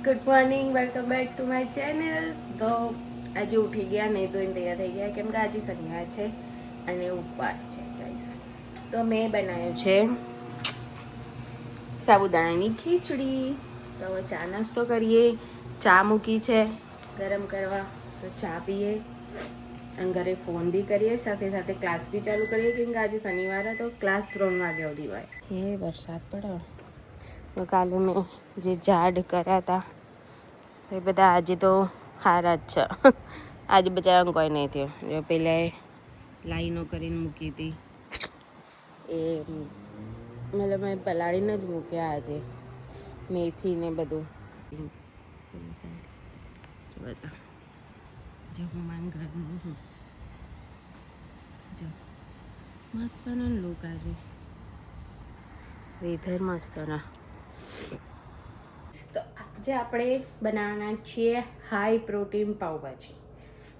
Good morning, welcome back to my channel. તો આજે ઉઠી ગયા, નહીં ધોઈને તૈયાર થઈ ગયા કેમ કે આજે શનિવાર છે અને ઉપવાસ છે ગાઈસ. તો મેં બનાવ્યું છે સાબુદાણાની ખીચડી. તો હવે ચા નાસ્તો કરીએ. ચા મૂકી છે ગરમ કરવા, તો ચા પીએ અને ઘરે ફોન બી કરીએ, સાથે સાથે ક્લાસ બી ચાલુ કરીએ કેમ કે આજે શનિવાર હતો. ક્લાસ 3 વાગ્યા સુધી હોય. એ વરસાદ પડ્યો. કાલે મેં જે ઝાડ કર્યા હતા એ બધા આજે તો હારા જ છે. આજે બચારાને કોઈ નહીં થયું. જો પેલા લાઈનો કરીને મૂકી હતી એ મતલબ મેં પલાળીને જ મૂક્યા આજે, મેથી ને બધું. મસ્ત ને લોક આજે વેધર મસ્ત ના. તો આજે આપણે બનાવવાના છીએ હાઈ પ્રોટીન પાવભાજી.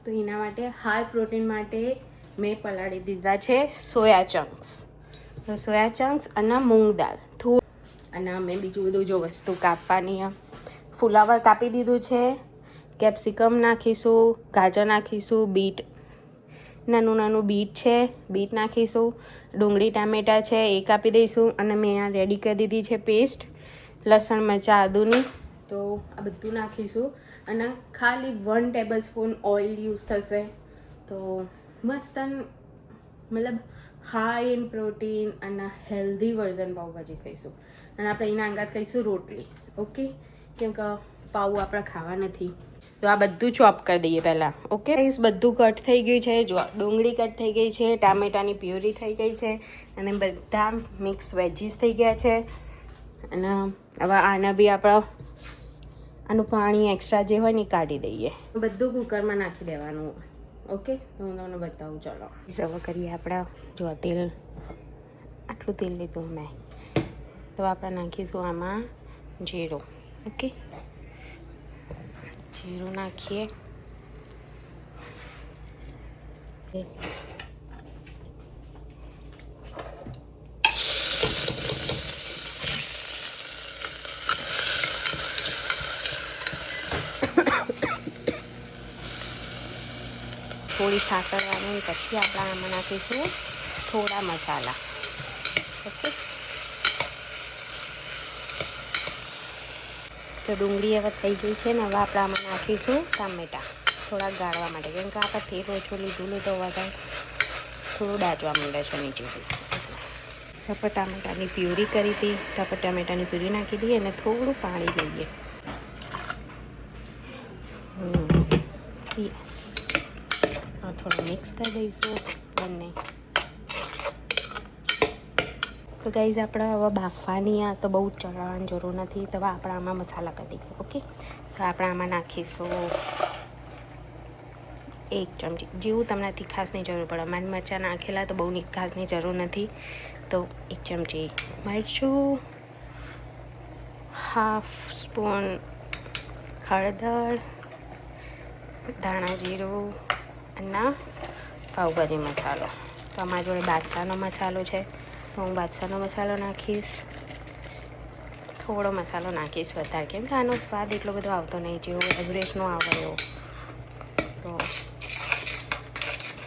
તો એના માટે હાઈ પ્રોટીન માટે મેં પલાળી દીધા છે સોયા ચંક્સ. તો સોયા ચંક્સ અને મૂંગ દાળ અને મેં બીજું બધું જો વસ્તુ કાપવાની, ફુલાવર કાપી દીધું છે, કેપ્સિકમ નાખીશું, ગાજર નાખીશું, બીટ નાનું નાનું બીટ છે, બીટ નાખીશું, ડુંગળી ટામેટાં છે એ કાપી દઈશું. અને મેં આ રેડી કરી દીધી છે પેસ્ટ લસણ મરચાં આદુની. તો આ બધું નાખીશું અને ખાલી 1 ટેબલ સ્પૂન ઓઇલ યુઝ થશે. તો મસ્ત મતલબ હાઈ ઇન પ્રોટીન અને હેલ્ધી વર્ઝન પાવભાજી ખાઈશું. અને આપણે એના અંગાત ખાઈશું રોટલી. ઓકે, કેમ કે પાવ આપણે ખાવા નથી. તો આ બધું ચોપ કરી દઈએ પહેલાં. ઓકે, બધું કટ થઈ ગયું છે. જો ડુંગળી કટ થઈ ગઈ છે, ટામેટાની પ્યુરી થઈ ગઈ છે અને બધા મિક્સ વેજીસ થઈ ગયા છે. અને હવે આના બી આપણે આનું પાણી એક્સ્ટ્રા જે હોય ને એ કાઢી દઈએ. બધું કુકરમાં નાખી દેવાનું. ઓકે, તો હું તમને બતાવું. ચલો હવે કરીએ આપણે. જો તેલ, આટલું તેલ લીધું મેં. તો આપણે નાખીશું આમાં જીરું. ઓકે, જીરું નાખીએ. થોડી સાકરવાની, પછી આપણે આમાં નાખીશું થોડા મસાલા. ઓકે, તો ડુંગળી હવે થઈ ગઈ છે ને. હવે આપણે આમાં નાખીશું ટામેટાં થોડાક ગાળવા માટે, કેમ કે આપણે તેલ ઓછું લીધું તો વધારે થોડું દાજવા માંડે છે નીચેથી. આપણે ટામેટાની પ્યુરી કરી હતી, તો આપણે ટામેટાની પ્યુરી નાખી દઈએ અને થોડું પાણી લઈએ. યસ, થોડું મિક્સ કરી દઈશું બંને. તો ગાઈઝ આપણે હવે બાફવાની આ તો બહુ જ ચલાવવાની જરૂર નથી. તો હવે આપણે આમાં મસાલા કરી દઈએ. ઓકે, તો આપણે આમાં નાખીશું 1 ચમચી જેવું. તમને તીખાસની જરૂર પડે. મારી મરચાં નાખેલા તો બહુ તીખાસની જરૂર નથી. તો 1 ચમચી મરચું, 1/2 સ્પૂન હળદર, ધાણા જીરું અને પાવભાજી મસાલો. તો અમારા જોડે બાદશાહનો મસાલો છે, તો હું બાદશાહનો મસાલો નાખીશ. થોડો મસાલો નાખીશ વધારે, કેમ કે આનો સ્વાદ એટલો બધો આવતો નહીં જેવો એવરેજનો આવે એવો. તો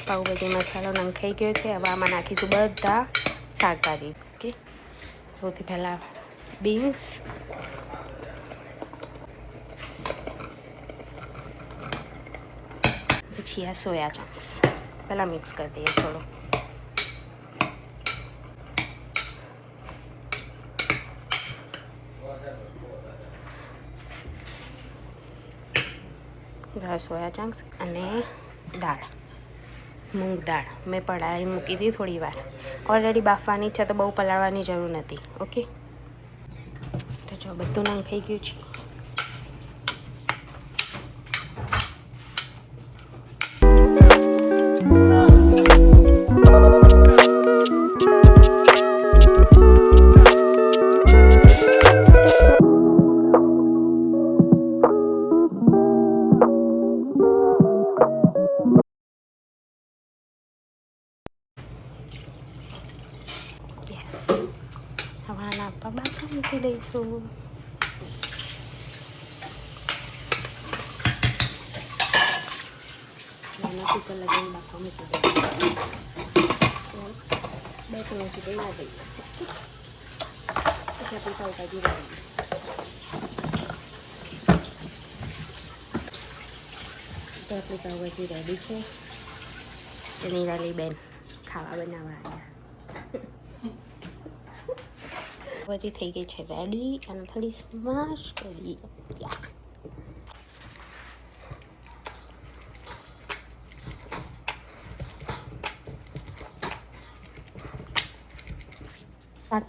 પાવભાજી મસાલો નંખાઈ ગયો છે. હવે આમાં નાખીશું બધા શાકભાજી. ઓકે, સૌથી પહેલાં બીન્સ, પછી આ સોયા ચંક્સ પહેલાં મિક્સ કરી દઈએ થોડું. સોયા ચંક્સ અને દાળ, મૂંગ દાળ મેં પલાળીને મૂકી હતી થોડી વાર. ઓલરેડી બાફવાની છે તો બહુ પલાળવાની જરૂર નથી. ઓકે, તો જો બધું નંખાઈ ગયું છે. હવે આના આપણે બાફા મૂકી દઈશું. એમાં કુકર લગાવીને બાફવા મૂકી દઈએ. 2-3 સીટી ના દઈએ. પછી આપણી પાવભાજી રેડી. તો આપણી પાવભાજી રેડી છે. નિરાલી બેન ખાવા બનાવવા આવ્યા. પછી થઈ ગઈ છે રેડી અને થોડી સ્માશ કરી.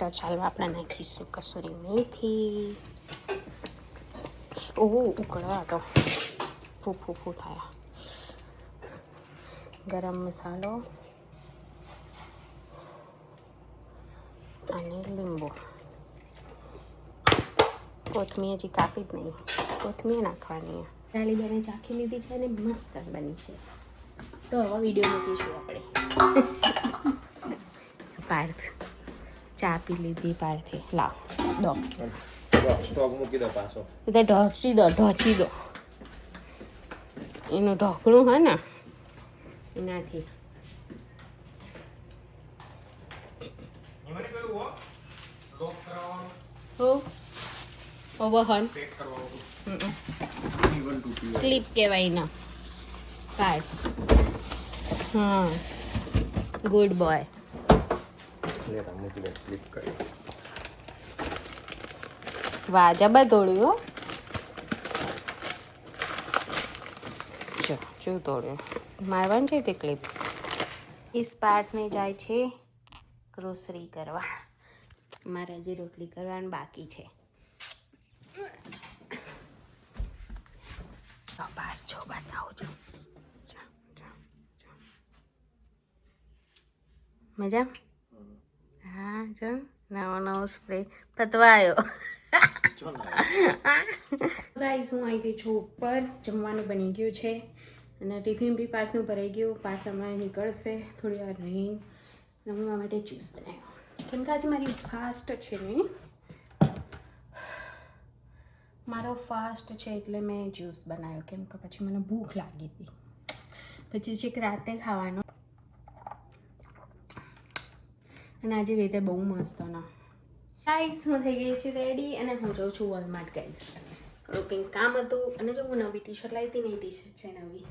તો ચાલો આપણે નાખીશું કસૂરી મેથી. ઉકળ્યા તો ફૂ થયા. ગરમ મસાલો અને લીંબુ. કોથમીર હજી કાપી જ નહીં, કોથમીર નાખવાની. રાલી બેને ચાખી લીધી છે અને મસ્ત બની છે. તો હવે વિડીયો મૂકીશું આપણે. પાર્થ ચા પી લીધી. પાર્થે લાવ દો સ્ટોક મૂકી દો પાછો. એટલે ઢોચી દો. એનું ઢોકળું હોય ને એનાથી. ઓવન ક્લિપ કહેવાય ના. પાર્થ હા ગુડ બોય. વાહ જબર તોડ્યું. જો તોડ્યું. મારવાનું છે તે ક્લિપ. ઇસ પાર્થને જાય છે ગ્રોસરી કરવા. મારે હજી રોટલી કરવાની બાકી છે. બહાર જો બતાવો છો. મજા? હા જો નવો સ્પ્રે પતવાયો. ગાઈસ હું આવી ગઈ છું ઉપર. જમવાનું બની ગયું છે અને ટિફિન બી પાર્થનું ભરાઈ ગયું. પાર્થ અમારે નીકળશે થોડી વાર રહીને. જમવા માટે જ્યુસ બનાવ્યો કેમ કે આજે મારી ફાસ્ટ છે ને. મારો ફાસ્ટ છે એટલે મેં જ્યુસ બનાવ્યો કેમ કે પછી મને ભૂખ લાગી હતી. પછી છેક રાતે ખાવાનો. અને આજે વેધર બહુ મસ્ત ના. ગાઈસ હું થઈ ગઈ છું રેડી અને હું જાઉં છું વોલમાર્ટ. ગાઈસ થોડું કંઈક કામ હતું અને જો હું નવી ટી શર્ટ લાવી હતી ને એ ટી શર્ટ છે નવી.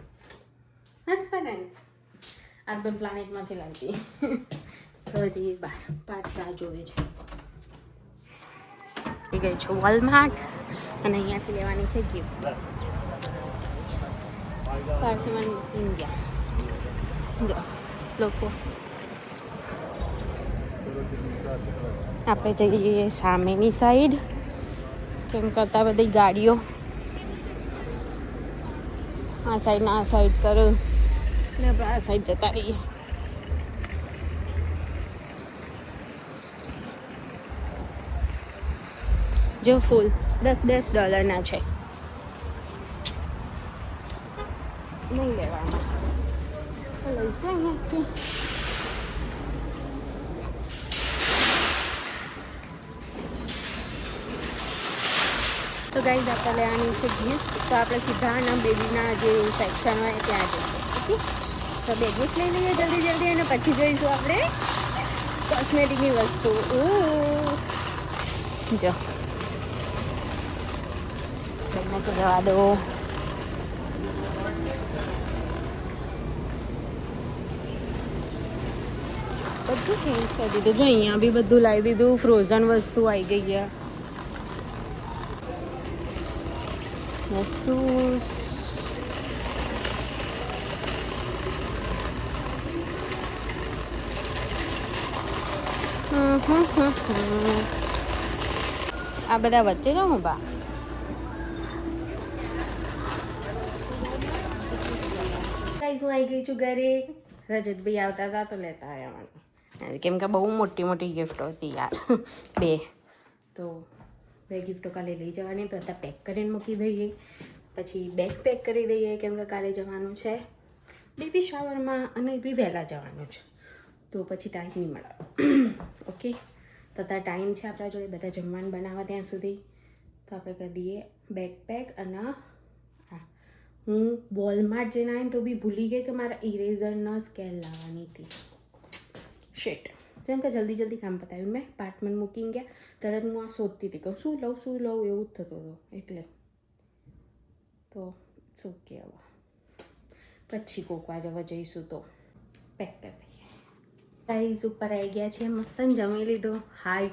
મસ્ત ને અર્બન પ્લાનેટમાંથી લાવી. તો હજી બાર જોવે છે. એ ગઈ છું વોલમાર્ટ અને અહીંયાથી લેવાની છે ગિફ્ટ. પાર્થમાં ઇન્ડિયા જો લોકો. આપણે જઈએ સામેની સાઈડ કેમ કરતા બધી ગાડીઓ આ સાઈડ ને આ સાઈડ કરે ને આપણે આ સાઈડ જતા રહીએ. જો ફૂલ $10 છે. નહીં લેવાના લઈશું અહીંયાથી. તો ગાઈઝ આપણે લેવાની છે ગિફ્ટ. તો આપણે સીધા ના બેબીના જે સેક્શન હોય ત્યાં જઈએ. ઓકે તો બે ગિફ્ટ લઈ લઈએ જલ્દી અને પછી જઈશું આપણે કોસ્મેટિકની વસ્તુ. જો બેનને તો જવા દો. બધું ચેન્જ કરી દીધું. જો અહીંયા બી બધું લાવી દીધું. ફ્રોઝન વસ્તુ આવી ગઈ ગયા. શૂઝ આ બધા વચ્ચે જાઉં હું બા. ગાઈસ હું આવી ગઈ છું ઘરે. રજતભાઈ આવતા હતા તો લેતા આવ્યા કેમ કે બહુ મોટી ગિફ્ટો હતી યાર. તો બે ગિફ્ટો કાલે લઈ જવાની તો અત્યારે પેક કરીને મૂકી દઈએ. પછી બેગ પેક કરી દઈએ કેમ કે કાલે જવાનું છે બેબી શાવરમાં અને બી વહેલા જવાનું છે તો પછી ટાઈમ નહીં મળે. ઓકે તો ત્યાં ટાઈમ છે આપણા જોડે બધા જમવાનું બનાવવા ત્યાં સુધી. તો આપણે કરી દઈએ બેગ પેક અને હા હું વોલમાર્ટ જઈને આવીને તો બી ભૂલી ગઈ કે મારા ઇરેઝરના સ્કેલ લાવવાની હતી શેટ. જેમ કે જલ્દી જલ્દી કામ પતાવ્યું મેં, પાર્ટમેન્ટ મૂકીને ગયા તરત હું આ શોધતી હતી કે શું લઉં એવું જ થતું હતું. એટલે તો શું કહેવા, પછી કોક વાર જવા જઈશું તો પેક કરી દઈએ. ગાઈઝ ઉપર આવી ગયા છે, મસ્ત જમી લીધું. હાઈ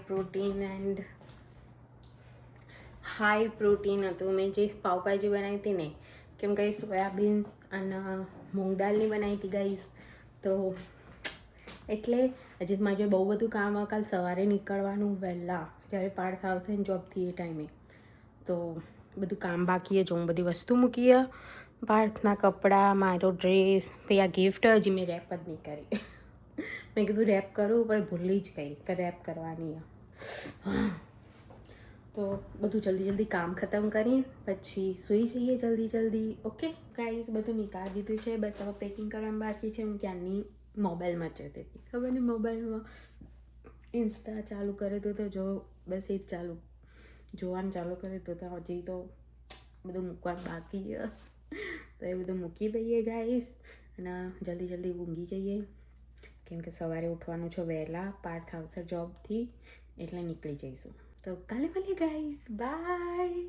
પ્રોટીન હતું. મેં જે પાવભાજી બનાવી હતી ને, કેમ કે સોયાબીન અને મૂંગ દાળની બનાવી હતી ગાઈઝ. તો એટલે હજી મારે બહુ બધું કામ કાલ સવારે નીકળવાનું વહેલા, જ્યારે પાર્થ આવશે ને જોબથી એ ટાઈમે. તો બધું કામ બાકી જ. હું બધી વસ્તુ મૂકીએ, પાર્થના કપડાં, મારો ડ્રેસ, પછી આ ગિફ્ટ હજી મેં રેપ જ નહીં કરી. મેં કીધું રેપ કરું પણ ભૂલી જ ગઈ કે રેપ કરવાની. તો બધું જલ્દી કામ ખતમ કરી પછી સૂઈ જઈએ જલ્દી. ઓકે ગાઈઝ, બધું નીકાળી દીધું છે, બસ હવે પેકિંગ કરવાનું બાકી છે. હું ક્યારની મોબાઈલમાં જ જતી હતી, ખબર નહીં મોબાઈલમાં ઇન્સ્ટા ચાલુ કરે તો જો બસ એ જ જોવાનું ચાલુ કરે તો હજી તો બધું મૂકવાનું બાકી છે. તો એ બધું મૂકી દઈએ ગાઈઝ અને જલ્દી ઊંઘી જઈએ, કેમ કે સવારે ઉઠવાનું છે વહેલા. પાર્થ આવશે જોબથી એટલે નીકળી જઈશું. તો કાલે મળીએ ગાઈઝ, બાય.